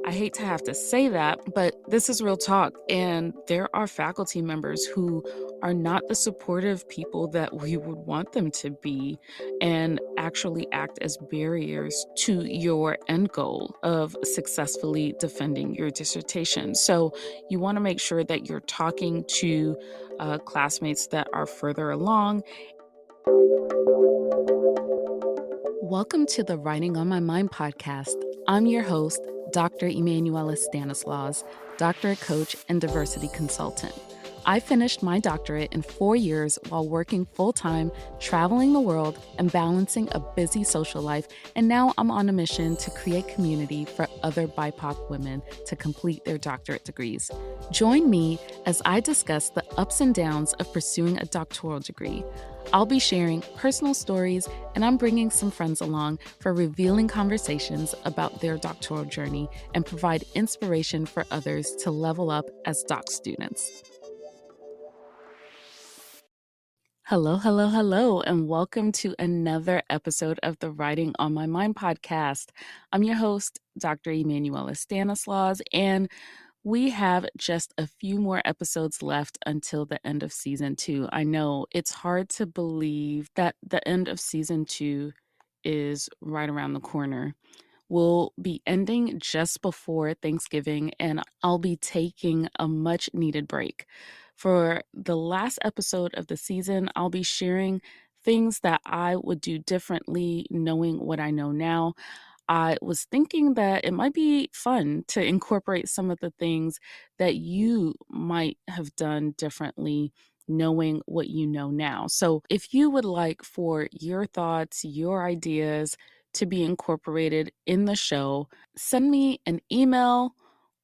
I hate to have to say that, but this is real talk. And there are faculty members who are not the supportive people that we would want them to be and actually act as barriers to your end goal of successfully defending your dissertation. So you want to make sure that you're talking to classmates that are further along. Welcome to the Writing on My Mind podcast. I'm your host, Dr. Emmanuela Stanislaus, doctorate coach and diversity consultant. I finished my doctorate in 4 years while working full-time, traveling the world, and balancing a busy social life, and now I'm on a mission to create community for other BIPOC women to complete their doctorate degrees. Join me as I discuss the ups and downs of pursuing a doctoral degree. I'll be sharing personal stories, and I'm bringing some friends along for revealing conversations about their doctoral journey and provide inspiration for others to level up as doc students. Hello, and welcome to another episode of the Writing on My Mind podcast. I'm your host, Dr. Emmanuela Stanislaus, and we have just a few more episodes left until the end of season 2. I know it's hard to believe that the end of season 2 is right around the corner. We'll be ending just before Thanksgiving, and I'll be taking a much needed break. For the last episode of the season, I'll be sharing things that I would do differently knowing what I know now. I was thinking that it might be fun to incorporate some of the things that you might have done differently knowing what you know now. So, if you would like for your thoughts, your ideas to be incorporated in the show, send me an email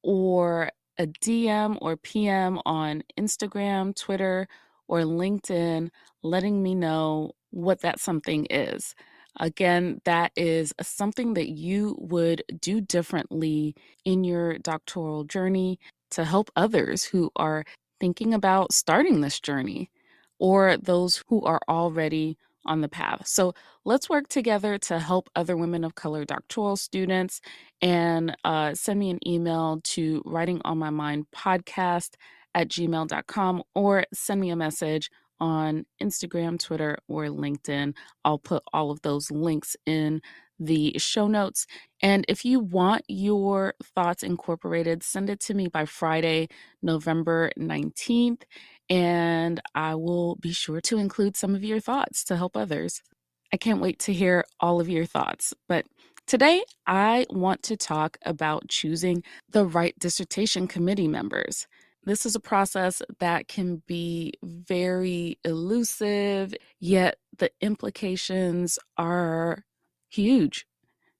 or a DM or PM on Instagram, Twitter, or LinkedIn, letting me know what that something is. Again, that is something that you would do differently in your doctoral journey to help others who are thinking about starting this journey or those who are already on the path. So let's work together to help other women of color doctoral students, and send me an email to writingonmymindpodcast@gmail.com or send me a message on Instagram, Twitter, or LinkedIn. I'll put all of those links in the show notes. And if you want your thoughts incorporated, send it to me by Friday, November 19th, and I will be sure to include some of your thoughts to help others. I can't wait to hear all of your thoughts. But today, I want to talk about choosing the right dissertation committee members. This is a process that can be very elusive, yet the implications are huge.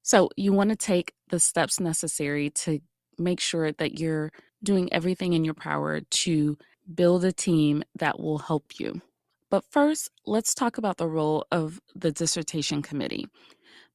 So, you want to take the steps necessary to make sure that you're doing everything in your power to build a team that will help you. But first, let's talk about the role of the dissertation committee.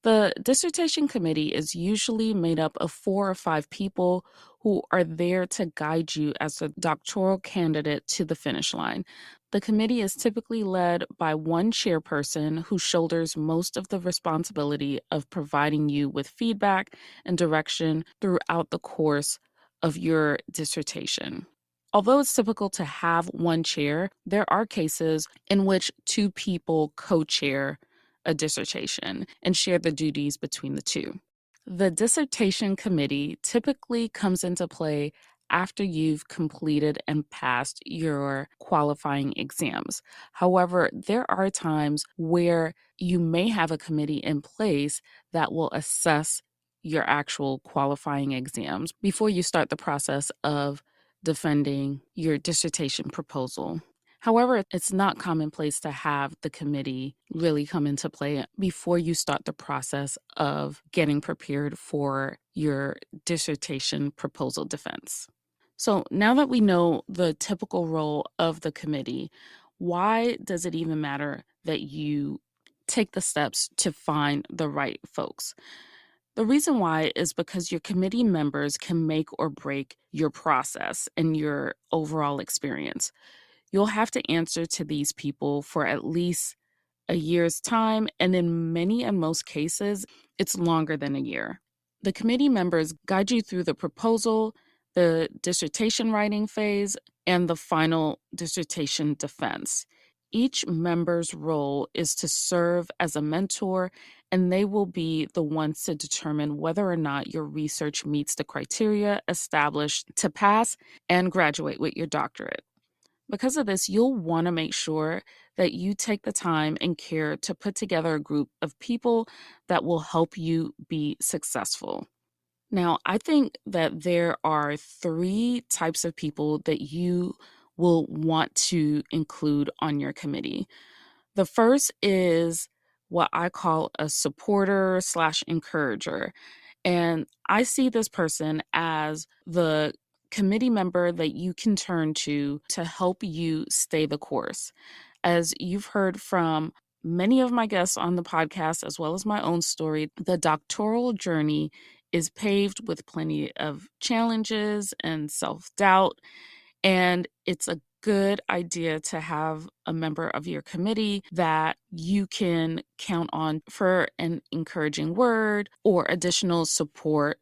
The dissertation committee is usually made up of 4 or 5 people who are there to guide you as a doctoral candidate to the finish line. The committee is typically led by one chairperson who shoulders most of the responsibility of providing you with feedback and direction throughout the course of your dissertation. Although it's typical to have one chair, there are cases in which 2 people co-chair a dissertation and share the duties between the two. The dissertation committee typically comes into play after you've completed and passed your qualifying exams. However, there are times where you may have a committee in place that will assess your actual qualifying exams before you start the process of defending your dissertation proposal. However, it's not commonplace to have the committee really come into play before you start the process of getting prepared for your dissertation proposal defense. So now that we know the typical role of the committee, why does it even matter that you take the steps to find the right folks? The reason why is because your committee members can make or break your process and your overall experience. You'll have to answer to these people for at least a year's time, and in many and most cases, it's longer than a year. The committee members guide you through the proposal, the dissertation writing phase, and the final dissertation defense. Each member's role is to serve as a mentor, and they will be the ones to determine whether or not your research meets the criteria established to pass and graduate with your doctorate. Because of this, you'll want to make sure that you take the time and care to put together a group of people that will help you be successful. Now, I think that there are three types of people that you will want to include on your committee. The first is what I call a supporter slash encourager. And I see this person as the committee member that you can turn to help you stay the course. As you've heard from many of my guests on the podcast, as well as my own story, the doctoral journey is paved with plenty of challenges and self doubt. And it's a good idea to have a member of your committee that you can count on for an encouraging word or additional support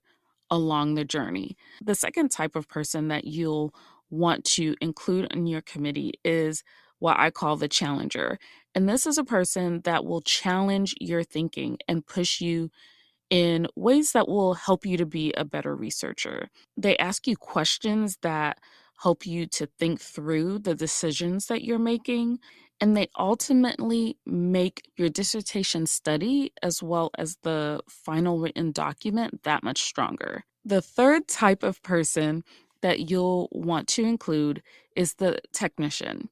along the journey. The second type of person that you'll want to include in your committee is what I call the challenger. And this is a person that will challenge your thinking and push you in ways that will help you to be a better researcher. They ask you questions that help you to think through the decisions that you're making, and they ultimately make your dissertation study as well as the final written document that much stronger. The third type of person that you'll want to include is the technician.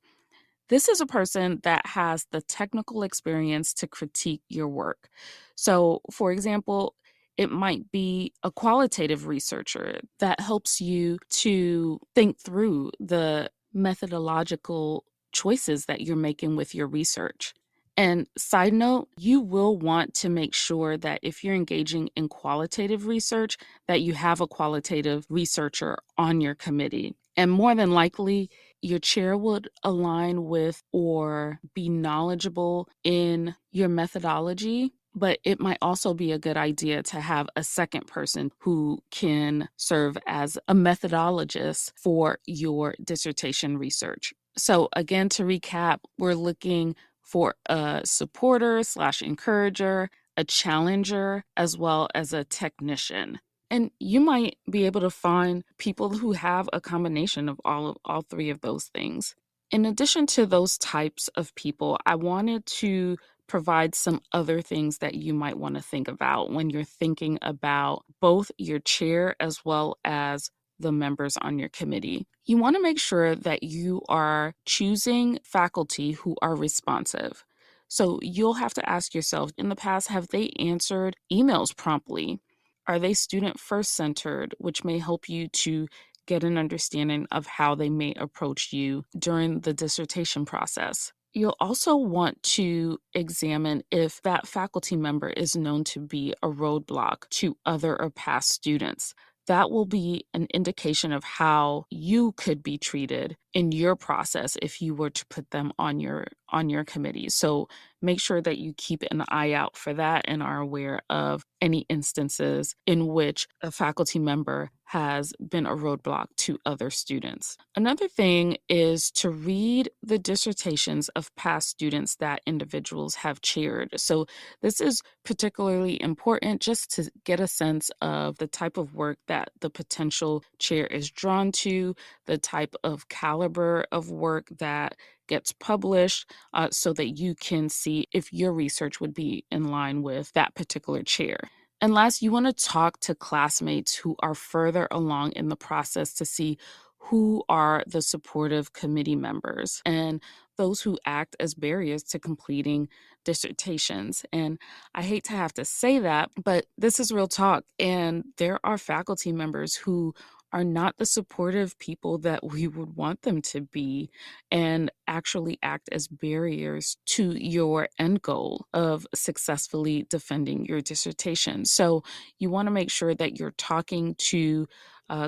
This is a person that has the technical experience to critique your work. So, for example, it might be a qualitative researcher that helps you to think through the methodological choices that you're making with your research. And side note, you will want to make sure that if you're engaging in qualitative research, that you have a qualitative researcher on your committee. And more than likely, your chair would align with or be knowledgeable in your methodology, but it might also be a good idea to have a second person who can serve as a methodologist for your dissertation research. So, again, to recap, we're looking for a supporter slash encourager, a challenger, as well as a technician. And you might be able to find people who have a combination of all three of those things. In addition to those types of people, I wanted to provide some other things that you might want to think about when you're thinking about both your chair as well as the members on your committee. You want to make sure that you are choosing faculty who are responsive. So you'll have to ask yourself, in the past, have they answered emails promptly? Are they student first centered, which may help you to get an understanding of how they may approach you during the dissertation process? You'll also want to examine if that faculty member is known to be a roadblock to other or past students. That will be an indication of how you could be treated in your process if you were to put them on your committee. So make sure that you keep an eye out for that and are aware of any instances in which a faculty member has been a roadblock to other students. Another thing is to read the dissertations of past students that individuals have chaired. So this is particularly important just to get a sense of the type of work that the potential chair is drawn to, the type of caliber of work that gets published, so that you can see if your research would be in line with that particular chair. And last, you want to talk to classmates who are further along in the process to see who are the supportive committee members and those who act as barriers to completing dissertations. And I hate to have to say that, but this is real talk. And there are faculty members who are not the supportive people that we would want them to be and actually act as barriers to your end goal of successfully defending your dissertation. So you want to make sure that you're talking to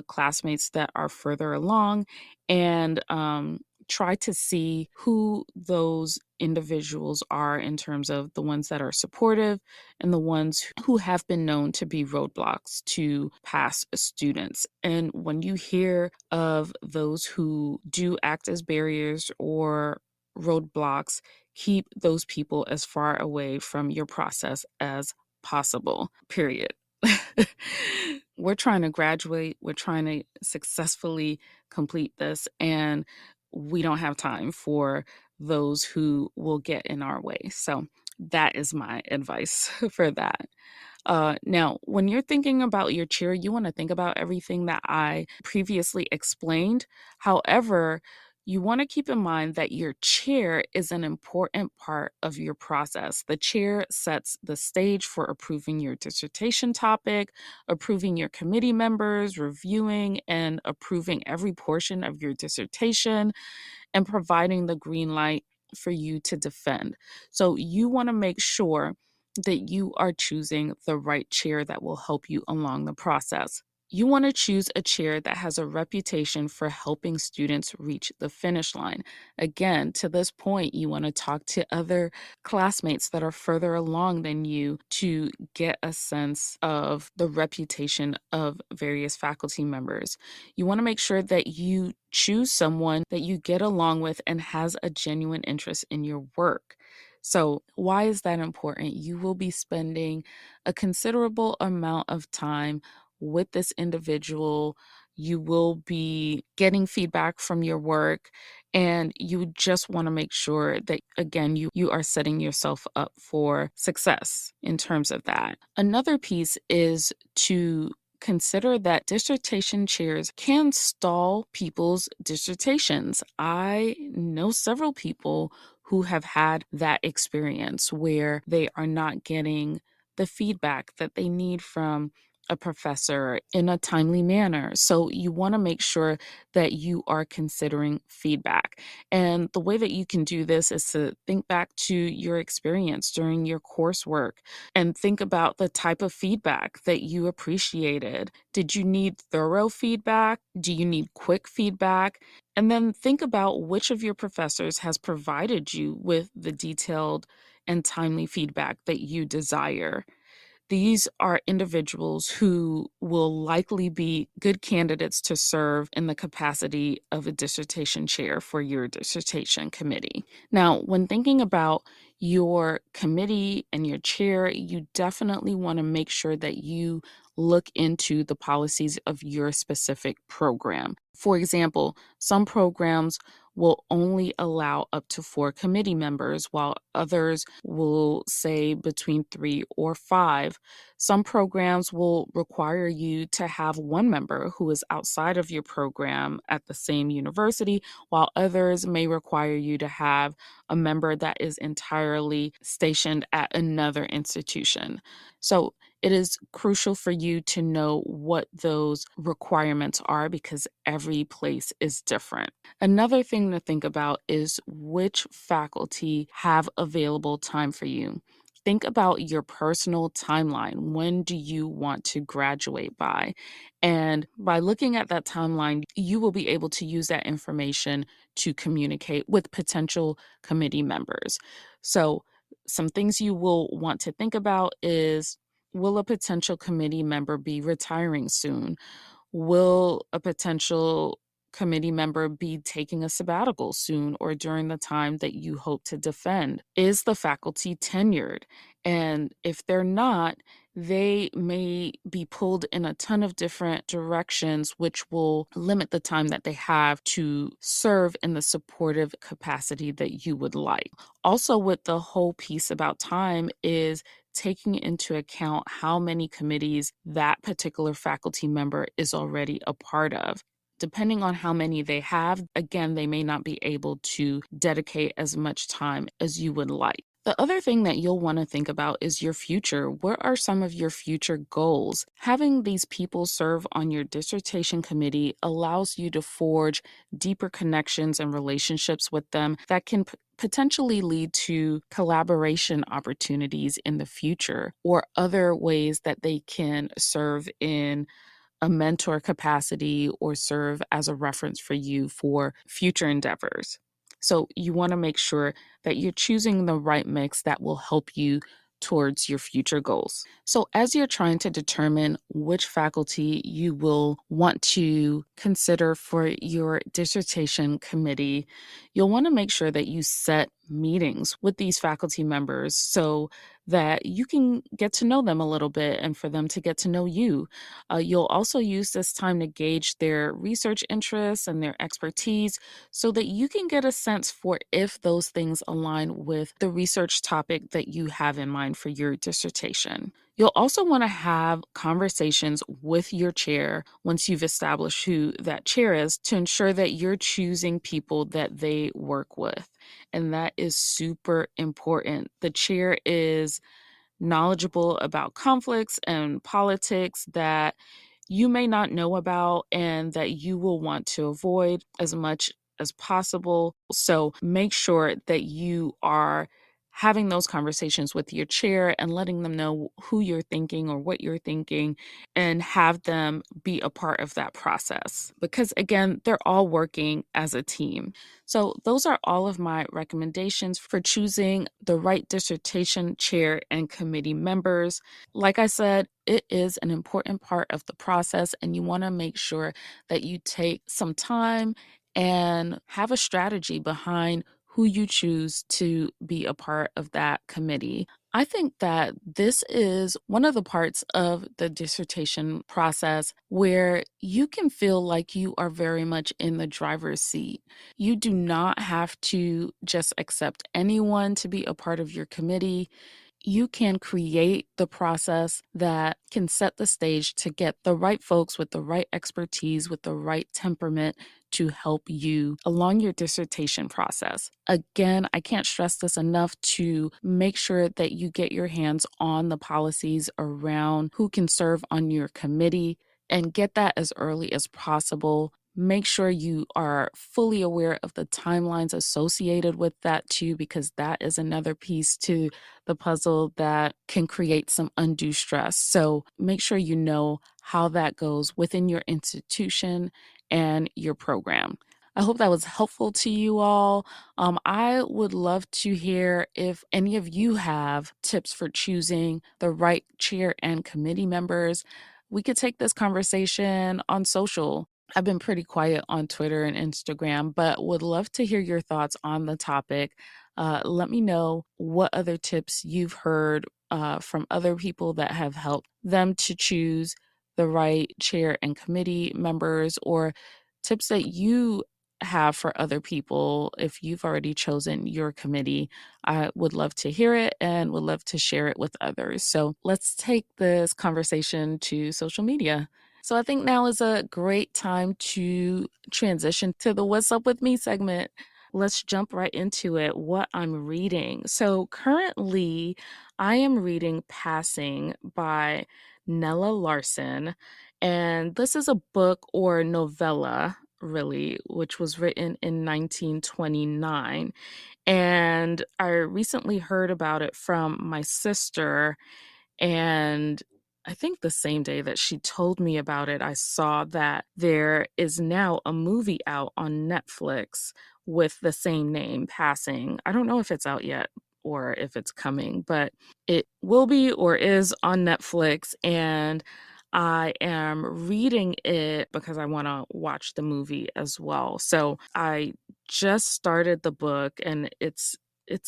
classmates that are further along and try to see who those individuals are in terms of the ones that are supportive and the ones who have been known to be roadblocks to past students. And when you hear of those who do act as barriers or roadblocks, keep those people as far away from your process as possible, period. We're trying to graduate, we're trying to successfully complete this, and we don't have time for those who will get in our way. So that is my advice for that. Now, when you're thinking about your chair, you want to think about everything that I previously explained. However, you want to keep in mind that your chair is an important part of your process. The chair sets the stage for approving your dissertation topic, approving your committee members, reviewing and approving every portion of your dissertation, and providing the green light for you to defend. So you want to make sure that you are choosing the right chair that will help you along the process. You want to choose a chair that has a reputation for helping students reach the finish line. Again, to this point, you want to talk to other classmates that are further along than you to get a sense of the reputation of various faculty members. You want to make sure that you choose someone that you get along with and has a genuine interest in your work. So, why is that important? You will be spending a considerable amount of time with this individual. You will be getting feedback from your work, and you just want to make sure that, again, you are setting yourself up for success in terms of that. Another piece is to consider that dissertation chairs can stall people's dissertations. I know several people who have had that experience where they are not getting the feedback that they need from a professor in a timely manner. So you want to make sure that you are considering feedback. And the way that you can do this is to think back to your experience during your coursework and think about the type of feedback that you appreciated. Did you need thorough feedback? Do you need quick feedback? And then think about which of your professors has provided you with the detailed and timely feedback that you desire. These are individuals who will likely be good candidates to serve in the capacity of a dissertation chair for your dissertation committee. Now, when thinking about your committee and your chair, you definitely want to make sure that you look into the policies of your specific program. For example, some programs will only allow up to 4 committee members, while others will say between 3 or 5. Some programs will require you to have one member who is outside of your program at the same university, while others may require you to have a member that is entirely stationed at another institution. So it is crucial for you to know what those requirements are because every place is different. Another thing to think about is which faculty have available time for you. Think about your personal timeline. When do you want to graduate by? And by looking at that timeline, you will be able to use that information to communicate with potential committee members. So, some things you will want to think about is, will a potential committee member be retiring soon? Will a potential committee member be taking a sabbatical soon or during the time that you hope to defend? Is the faculty tenured? And if they're not, they may be pulled in a ton of different directions, which will limit the time that they have to serve in the supportive capacity that you would like. Also, with the whole piece about time is taking into account how many committees that particular faculty member is already a part of. Depending on how many they have, again, they may not be able to dedicate as much time as you would like. The other thing that you'll want to think about is your future. What are some of your future goals? Having these people serve on your dissertation committee allows you to forge deeper connections and relationships with them that can potentially lead to collaboration opportunities in the future or other ways that they can serve in a mentor capacity or serve as a reference for you for future endeavors. So you want to make sure that you're choosing the right mix that will help you towards your future goals. So, as you're trying to determine which faculty you will want to consider for your dissertation committee, you'll want to make sure that you set meetings with these faculty members so that you can get to know them a little bit and for them to get to know you. You'll also use this time to gauge their research interests and their expertise so that you can get a sense for if those things align with the research topic that you have in mind for your dissertation. You'll also want to have conversations with your chair once you've established who that chair is to ensure that you're choosing people that they work with. And that is super important. The chair is knowledgeable about conflicts and politics that you may not know about and that you will want to avoid as much as possible. So make sure that you are having those conversations with your chair and letting them know who you're thinking or what you're thinking and have them be a part of that process. Because again, they're all working as a team. So, those are all of my recommendations for choosing the right dissertation chair and committee members. Like I said, it is an important part of the process, and you want to make sure that you take some time and have a strategy behind who you choose to be a part of that committee. I think that this is one of the parts of the dissertation process where you can feel like you are very much in the driver's seat. You do not have to just accept anyone to be a part of your committee. You can create the process that can set the stage to get the right folks with the right expertise, with the right temperament to help you along your dissertation process. Again, I can't stress this enough to make sure that you get your hands on the policies around who can serve on your committee and get that as early as possible. Make sure you are fully aware of the timelines associated with that too, because that is another piece to the puzzle that can create some undue stress. So make sure you know how that goes within your institution and your program. I hope that was helpful to you all. I would love to hear if any of you have tips for choosing the right chair and committee members. We could take this conversation on social. I've been pretty quiet on Twitter and Instagram, but would love to hear your thoughts on the topic. Let me know what other tips you've heard from other people that have helped them to choose the right chair and committee members, or tips that you have for other people if you've already chosen your committee. I would love to hear it and would love to share it with others. So let's take this conversation to social media. So I think now is a great time to transition to the What's Up With Me segment. Let's jump right into it. What I'm reading. So currently, I am reading Passing by Nella Larson. And this is a book or novella, really, which was written in 1929. And I recently heard about it from my sister, and I think the same day that she told me about it, I saw that there is now a movie out on Netflix with the same name, Passing. I don't know if it's out yet or if it's coming, but it will be or is on Netflix. And I am reading it because I want to watch the movie as well. So I just started the book, and it's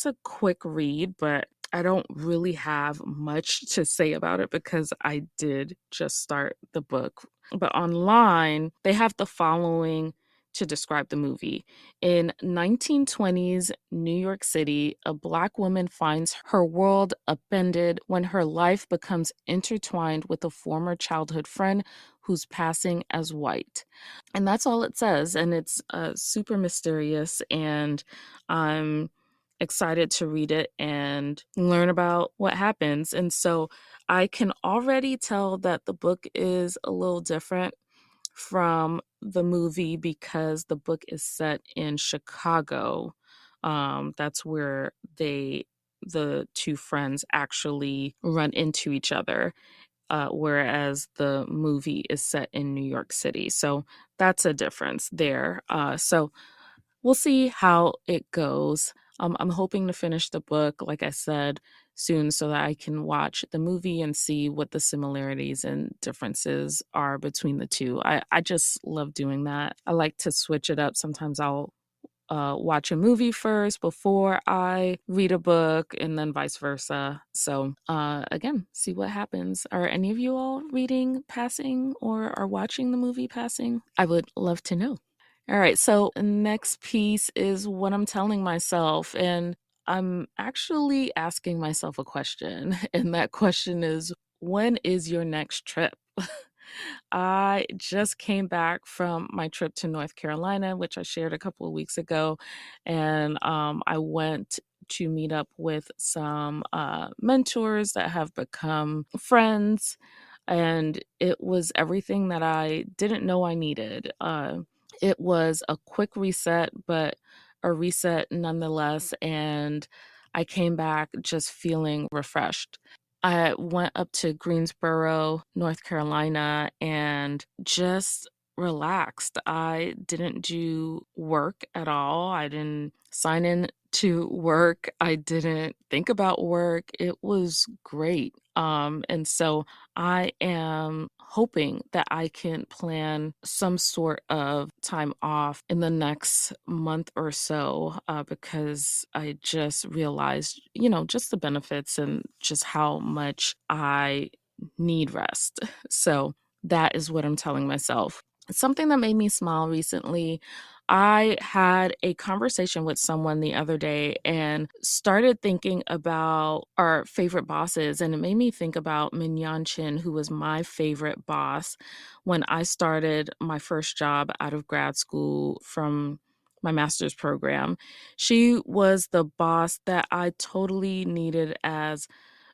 a quick read, but I don't really have much to say about it because I did just start the book. But online, they have the following to describe the movie. In 1920s New York City, a Black woman finds her world upended when her life becomes intertwined with a former childhood friend who's passing as white. And that's all it says. And it's super mysterious. And I'm excited to read it and learn about what happens. And so I can already tell that the book is a little different from the movie because the book is set in Chicago. That's where the two friends actually run into each other. whereas the movie is set in New York City. So that's a difference there. So we'll see how it goes. I'm hoping to finish the book, like I said, soon so that I can watch the movie and see what the similarities and differences are between the two. I just love doing that. I like to switch it up. Sometimes I'll watch a movie first before I read a book, and then vice versa. So, again, see what happens. Are any of you all reading Passing or are watching the movie Passing? I would love to know. All right, so next piece is what I'm telling myself, and I'm actually asking myself a question, and that question is, when is your next trip? I just came back from my trip to North Carolina, which I shared a couple of weeks ago, and I went to meet up with some mentors that have become friends, and it was everything that I didn't know I needed. It was a quick reset, but a reset nonetheless, and I came back just feeling refreshed. I went up to Greensboro, North Carolina, and just relaxed. I didn't do work at all. I didn't sign in to work. I didn't think about work. It was great. And so I am hoping that I can plan some sort of time off in the next month or so, because I just realized, just the benefits and just how much I need rest. So that is what I'm telling myself. Something that made me smile recently, I had a conversation with someone the other day and started thinking about our favorite bosses. And it made me think about Min Yan Chin, who was my favorite boss when I started my first job out of grad school from my master's program. She was the boss that I totally needed as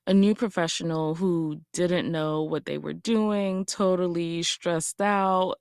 a new professional who didn't know what they were doing, totally stressed out,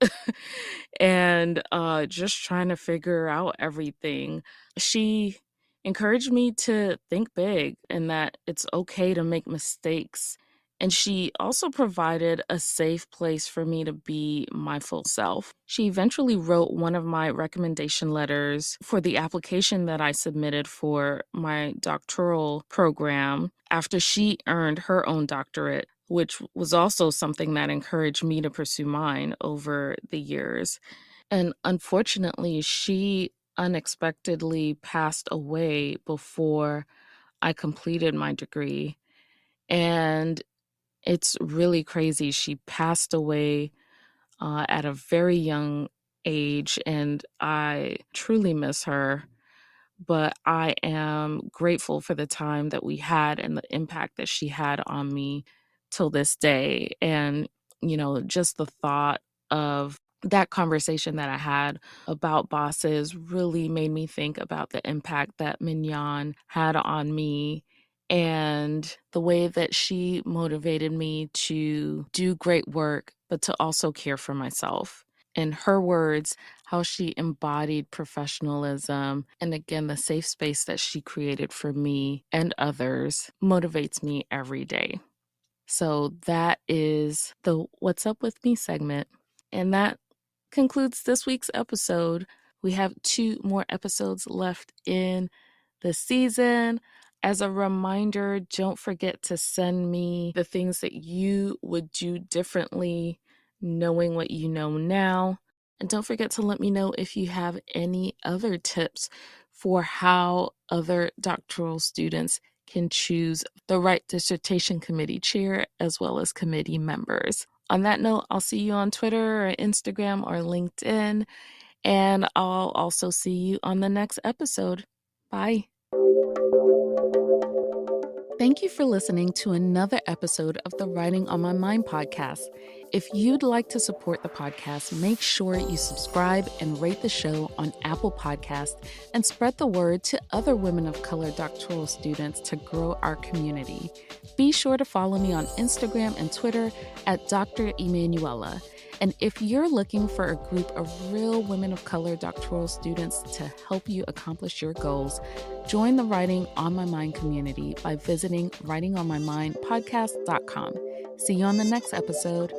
and just trying to figure out everything. She encouraged me to think big and that it's okay to make mistakes. And she also provided a safe place for me to be my full self. She eventually wrote one of my recommendation letters for the application that I submitted for my doctoral program after she earned her own doctorate, which was also something that encouraged me to pursue mine over the years. And unfortunately, she unexpectedly passed away before I completed my degree. And it's really crazy. She passed away at a very young age, and I truly miss her. But I am grateful for the time that we had and the impact that she had on me till this day. And, just the thought of that conversation that I had about bosses really made me think about the impact that Mignon had on me and the way that she motivated me to do great work, but to also care for myself. In her words, how she embodied professionalism and again, the safe space that she created for me and others motivates me every day. So that is the What's Up With Me segment. And that concludes this week's episode. We have 2 more episodes left in the season. As a reminder, don't forget to send me the things that you would do differently, knowing what you know now. And don't forget to let me know if you have any other tips for how other doctoral students can choose the right dissertation committee chair as well as committee members. On that note, I'll see you on Twitter or Instagram or LinkedIn, and I'll also see you on the next episode. Bye. Thank you for listening to another episode of the Writing on My Mind podcast. If you'd like to support the podcast, make sure you subscribe and rate the show on Apple Podcasts and spread the word to other women of color doctoral students to grow our community. Be sure to follow me on Instagram and Twitter at Dr. Emmanuela. And if you're looking for a group of real women of color doctoral students to help you accomplish your goals, join the Writing on My Mind community by visiting writingonmymindpodcast.com. See you on the next episode.